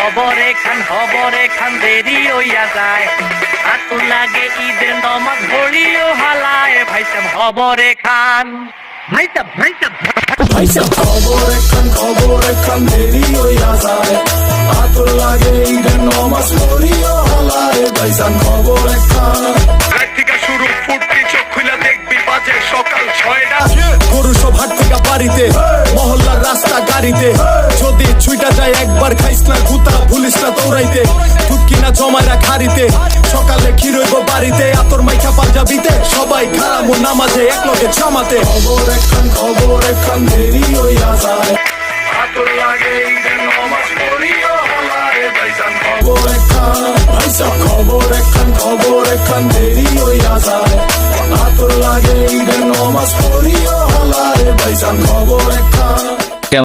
খবর এখান দেরি হইয়া যায়, আতুর লাগে ঈদের নমাজ পড়িও হালায়, ভাইসাব খবর এখান ভাইসাব খবর এখান দেরি হইয়া যায়, আতুর লাগে ঈদের নমাজ পড়িও হালায়, ভাইসাব খবর এখান। থেকে শুরু ফুটতি চোখ খুলে দেখবি বাজে সকাল 6টা। গরু সব হাট থেকে বাড়িতে, মহল্লার রাস্তা গাড়িতে, যদি ছুইটা যায় একবার খাইস না গুতা, ভুলিস না দৌড়াইতে, ঢুকি না জমায় রাখ হাড়িতে, সকালে ক্ষীর হইব বাড়িতে, আতর মাইখা পাঞ্জাবিতে, সবাই খারাপ নামাজে এক লগে জামাতে। খবর এখান দেরি হইয়া যায়, আতুর লাগে ঈদের নমাজ পড়িও হালায়, ভাইজান খবর এখান ভাইসা খবর এখান দেরি হইয়া যায়, আতর লাগে ঈদের নমাজ পড়িও হালায়, ভাইজান খবর এখান।